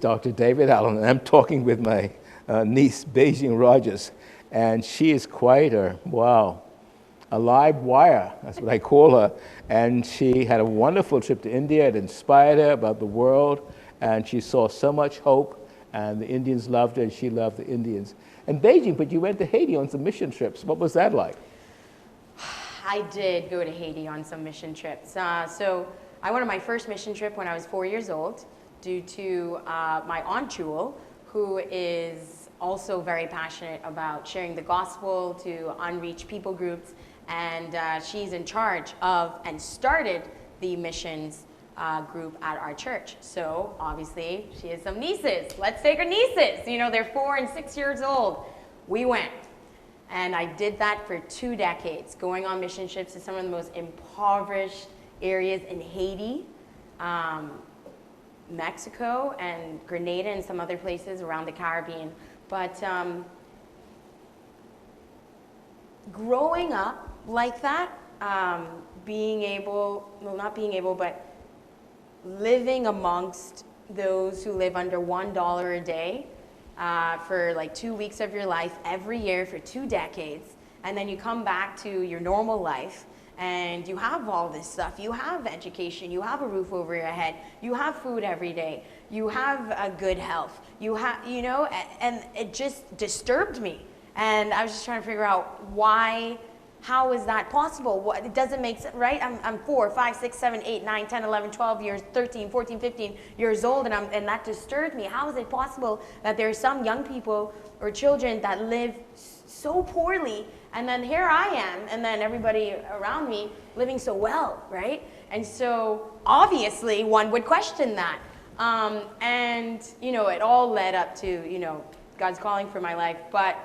Dr. David Allen, and I'm talking with my niece, Beijing Rogers, and she is quite a live wire, that's what I call her, and she had a wonderful trip to India. It inspired her about the world, and she saw so much hope, and the Indians loved her, and she loved the Indians. And Beijing, but you went to Haiti on some mission trips. What was that like? I did go to Haiti on some mission trips. So I went on my first mission trip when I was 4 years old due to my aunt Jewel, who is also very passionate about sharing the gospel to unreached people groups. And she's in charge of and started the missions group at our church. So obviously she has some nieces. Let's take her nieces. You know, they're 4 and 6 years old. We went. And I did that for 2 decades, going on mission trips to some of the most impoverished areas in Haiti, Mexico, and Grenada, and some other places around the Caribbean. But growing up like that, but living amongst those who live under $1 a day, for like 2 weeks of your life every year for 2 decades, and then you come back to your normal life and you have all this stuff. You have education, you have a roof over your head, you have food every day, you have a good health, you have, you know, and it just disturbed me. And I was just trying to figure out how is that possible? It doesn't make sense, right? I'm 4, 5, 6, 7, 8, 9, 10, 11, 12 years, 13, 14, 15 years old, and that disturbed me. How is it possible that there are some young people or children that live so poorly, and then here I am, and then everybody around me living so well, right? And so obviously one would question that. And, you know, it all led up to, you know, God's calling for my life. But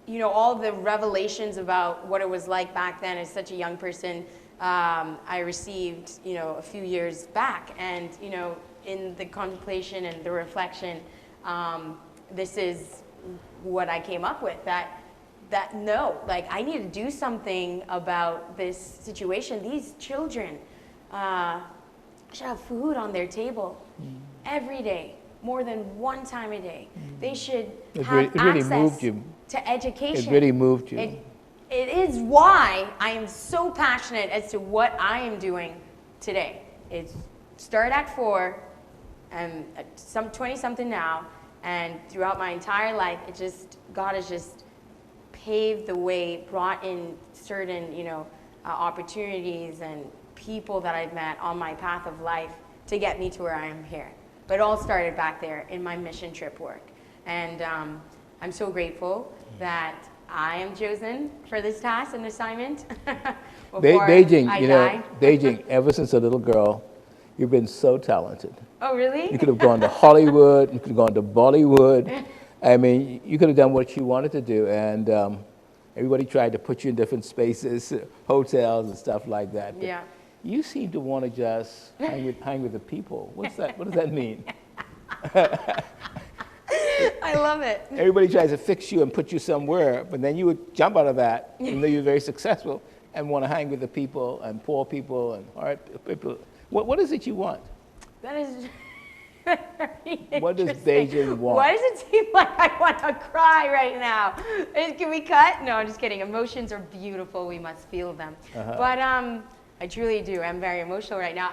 you know, all the revelations about what it was like back then as such a young person, I received, you know, a few years back. And, you know, in the contemplation and the reflection, this is what I came up with, that no, like, I need to do something about this situation. These children should have food on their table every day, more than one time a day. They should have really access moved you. to education. It really moved you. It is why I am so passionate as to what I am doing today. It's start at 4, and some 20-something now, and throughout my entire life, God has just paved the way, brought in certain, you know, opportunities and people that I've met on my path of life to get me to where I am here. But it all started back there in my mission trip work. And I'm so grateful that I am chosen for this task and assignment. Beijing, you know, Beijing, ever since a little girl, you've been so talented. Oh, really? You could have gone to Hollywood, you could have gone to Bollywood. I mean, you could have done what you wanted to do, and everybody tried to put you in different spaces, hotels and stuff like that. But yeah. You seem to want to just hang with the people. What's that? What does that mean? I love it. Everybody tries to fix you and put you somewhere, but then you would jump out of that, even though you're very successful, and want to hang with the people and poor people and hard people. What is it you want? That is very What does interesting. Beijing want? Why does it seem like I want to cry right now? Can we cut? No, I'm just kidding. Emotions are beautiful. We must feel them. But I truly do. I'm very emotional right now.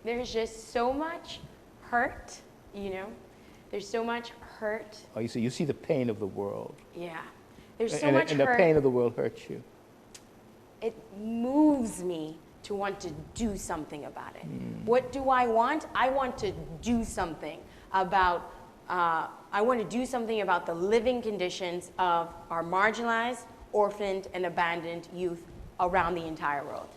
There's just so much hurt, you know. There's so much hurt. Oh, you see the pain of the world. Yeah. There's so much hurt. And the pain of the world hurts you. It moves me to want to do something about it. What do I want? I want to do something about the living conditions of our marginalized, orphaned, and abandoned youth around the entire world.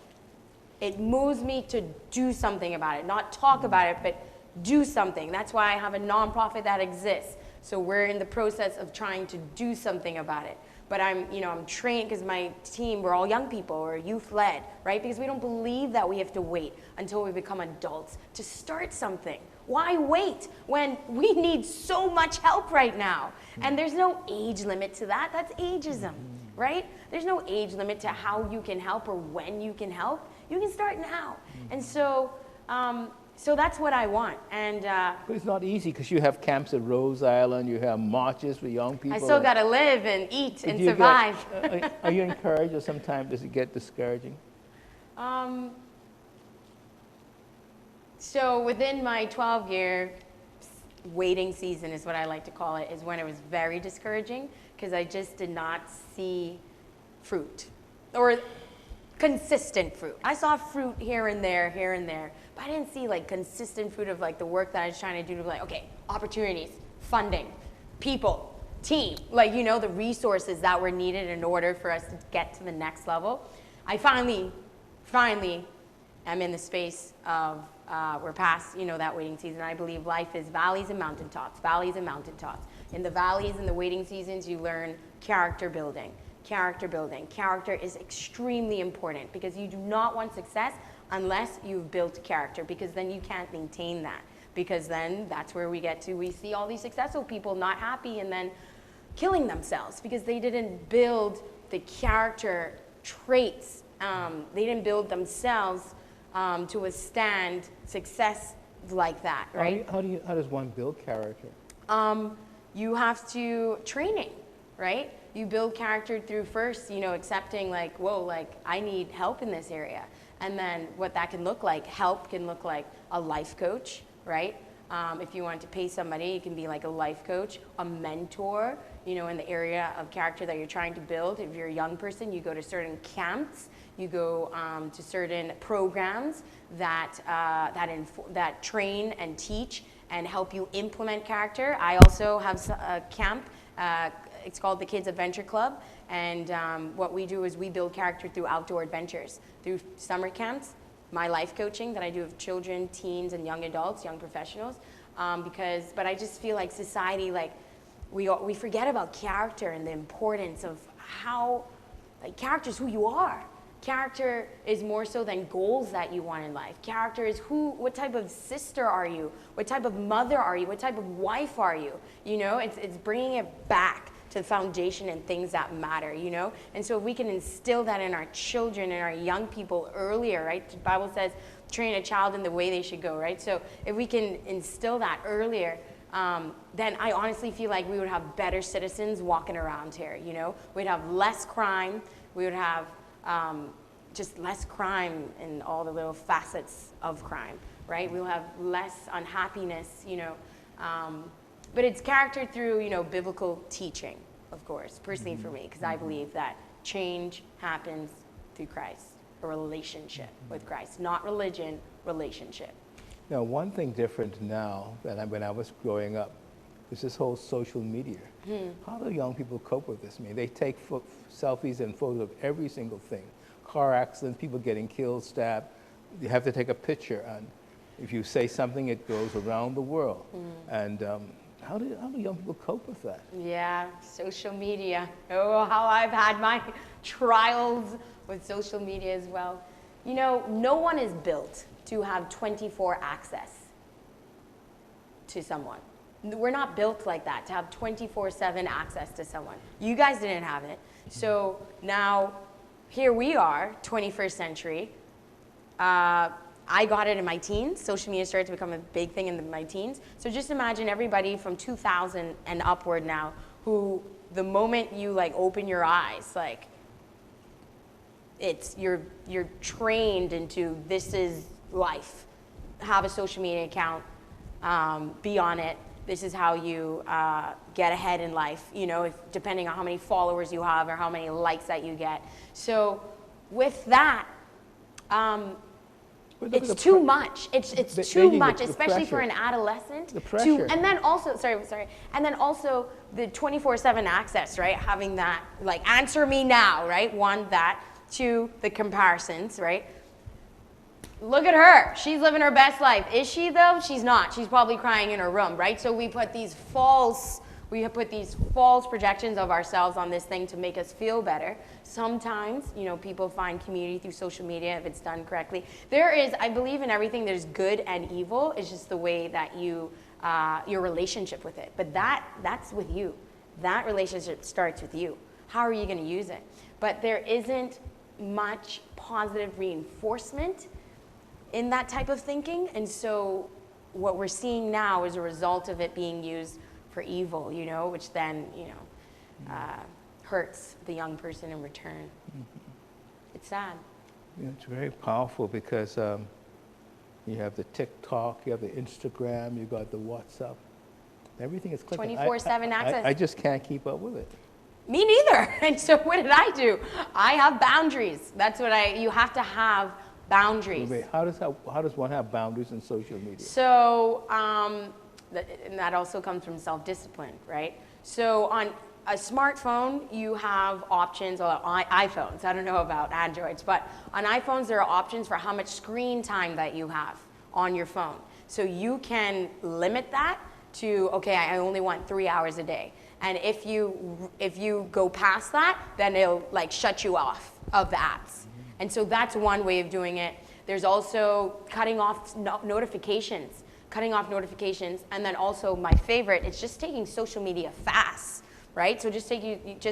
It moves me to do something about it, not talk about it, but do something. That's why I have a nonprofit that exists. So we're in the process of trying to do something about it. But I'm trained, because my team, we're all young people, we're youth-led, right? Because we don't believe that we have to wait until we become adults to start something. Why wait when we need so much help right now? And there's no age limit to that. That's ageism, right? There's no age limit to how you can help or when you can help. You can start now. And so, so that's what I want. And But it's not easy because you have camps at Rose Island, you have marches for young people. I still got to live and eat and Do you survive. are you encouraged, or sometimes does it get discouraging? So within my 12-year waiting season is what I like to call it, is when it was very discouraging because I just did not see fruit or consistent fruit. I saw fruit here and there, but I didn't see like consistent fruit of like the work that I was trying to do to be like, okay, opportunities, funding, people, team, like, you know, the resources that were needed in order for us to get to the next level. I finally am in the space of we're past, you know, that waiting season. I believe life is valleys and mountaintops, valleys and mountaintops. In the valleys and the waiting seasons, you learn character building. Character building. Character is extremely important because you do not want success unless you've built character, because then you can't maintain that. Because then that's where we see all these successful people not happy and then killing themselves because they didn't build the character traits. They didn't build themselves to withstand success like that, right? How does one build character? You have to training, right? You build character through first, you know, accepting like, whoa, like I need help in this area. And then what that can look like, help can look like a life coach, right? If you want to pay somebody, it can be like a life coach, a mentor, you know, in the area of character that you're trying to build. If you're a young person, you go to certain camps, you go to certain programs that train and teach and help you implement character. I also have a camp. It's called the Kids Adventure Club, and what we do is we build character through outdoor adventures, through summer camps, my life coaching that I do with children, teens, and young adults, young professionals. But I just feel like society, like we forget about character and the importance of how, like, character is who you are. Character is more so than goals that you want in life. Character is what type of sister are you? What type of mother are you? What type of wife are you? You know, it's bringing it back to the foundation and things that matter, you know? And so if we can instill that in our children and our young people earlier, right? The Bible says, train a child in the way they should go, right? So if we can instill that earlier, then I honestly feel like we would have better citizens walking around here, you know? We'd have less crime. We would have just less crime in all the little facets of crime, right? We'll have less unhappiness, you know. But it's character through, you know, biblical teaching, of course, personally for me, because I believe that change happens through Christ, a relationship with Christ, not religion, relationship. Now, one thing different now than when I was growing up is this whole social media. How do young people cope with this? I mean, they take selfies and photos of every single thing. Car accidents, people getting killed, stabbed. You have to take a picture, and if you say something, it goes around the world. And how do young people cope with that? Yeah, social media. Oh, how I've had my trials with social media as well. You know, no one is built to have 24 access to someone. We're not built like that, to have 24/7 access to someone. You guys didn't have it. So now, here we are, 21st century. I got it in my teens. Social media started to become a big thing in my teens. So just imagine everybody from 2000 and upward now, who the moment you like open your eyes, like you're trained into this is life. Have a social media account, be on it. This is how you get ahead in life, you know, depending on how many followers you have or how many likes that you get. So with that, it's too much. It's too much, especially for an adolescent. The pressure. And then also, and then also the 24/7 access, right? Having that, like, answer me now, right? One, that. Two, the comparisons, right? Look at her. She's living her best life. Is she, though? She's not. She's probably crying in her room, right? So we put these false projections of ourselves on this thing to make us feel better. Sometimes, you know, people find community through social media if it's done correctly. I believe in everything, there's good and evil. It's just the way that your relationship with it. But that's with you. That relationship starts with you. How are you going to use it? But there isn't much positive reinforcement in that type of thinking. And so what we're seeing now is a result of it being used for evil, you know, which then, you know, hurts the young person in return. It's sad. Yeah, it's very powerful because you have the TikTok, you have the Instagram, you got the WhatsApp. Everything is clicking. 24/7 access. I just can't keep up with it. Me neither. And so what did I do? I have boundaries. That's what you have to have boundaries. Wait, how does one have boundaries in social media? So, and that also comes from self-discipline, right? So on a smartphone, you have options, or iPhones, I don't know about Androids, but on iPhones, there are options for how much screen time that you have on your phone. So you can limit that to, okay, I only want 3 hours a day. And if you go past that, then it'll like shut you off of the apps. And so that's one way of doing it. There's also cutting off notifications, and then also my favorite, it's just taking social media fasts, right? So just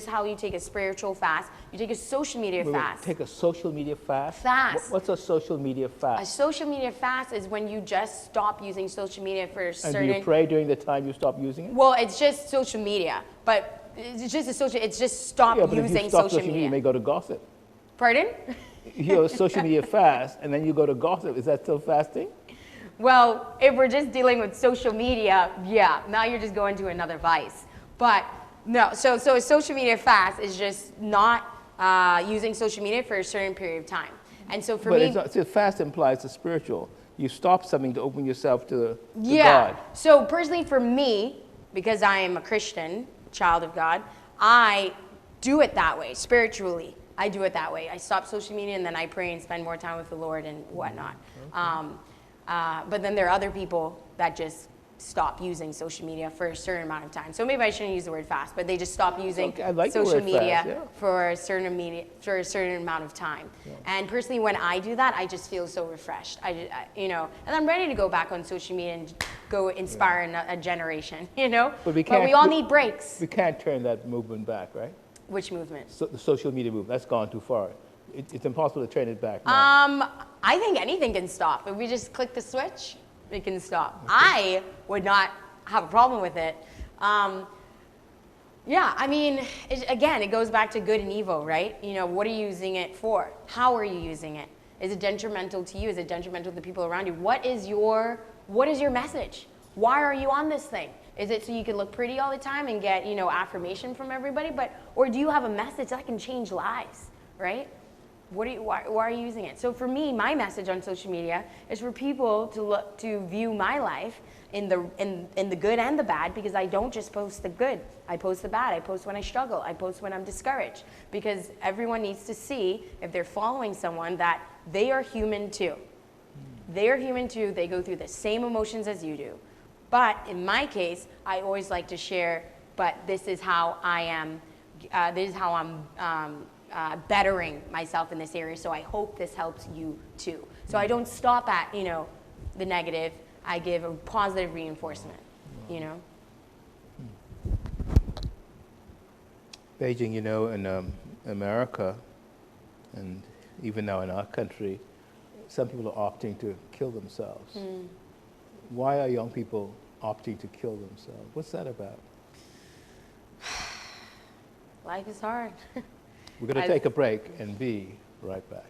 how you take a spiritual fast, you take a social media fast. Take a social media fast? Fast. What's a social media fast? A social media fast is when you just stop using social media for a certain... And do you pray during the time you stop using it? Well, it's just social media, but it's just stop Yeah, but using if you stop social media. you may go to gossip. Pardon? You're social media fast, and then you go to gossip. Is that still fasting? Well, if we're just dealing with social media, yeah, now you're just going to another vice. But no, so a social media fast is just not using social media for a certain period of time. And so for me... But fast implies the spiritual. You stop something to open yourself to yeah. God. So personally for me, because I am a Christian, child of God, I do it that way, spiritually. I do it that way. I stop social media and then I pray and spend more time with the Lord and whatnot. Okay. But then there are other people that just stop using social media for a certain amount of time. So maybe I shouldn't use the word fast, but they just stop using social media for a certain amount of time. Yeah. And personally, when I do that, I just feel so refreshed. You know, and I'm ready to go back on social media and go inspire a generation. You know, but we all need breaks. We can't turn that movement back, right? Which movement? So the social media movement. That's gone too far. It's impossible to turn it back now. I think anything can stop. If we just click the switch, it can stop. Okay. I would not have a problem with it. Yeah, I mean, again, it goes back to good and evil, right? You know, what are you using it for? How are you using it? Is it detrimental to you? Is it detrimental to the people around you? What is your message? Why are you on this thing? Is it so you can look pretty all the time and get, you know, affirmation from everybody? Or do you have a message that can change lives, right? Why are you using it? So for me, my message on social media is for people to view my life in the good and the bad, because I don't just post the good. I post the bad. I post when I struggle. I post when I'm discouraged, because everyone needs to see, if they're following someone, that they are human too. They are human too. They go through the same emotions as you do. But in my case, I always like to share, but this is how I am, this is how I'm bettering myself in this area, so I hope this helps you too. So I don't stop at, you know, the negative. I give a positive reinforcement, you know. Beijing, you know, in America, and even now in our country, some people are opting to kill themselves. Why are young people opting to kill themselves? What's that about? Life is hard. We're going to take a break and be right back.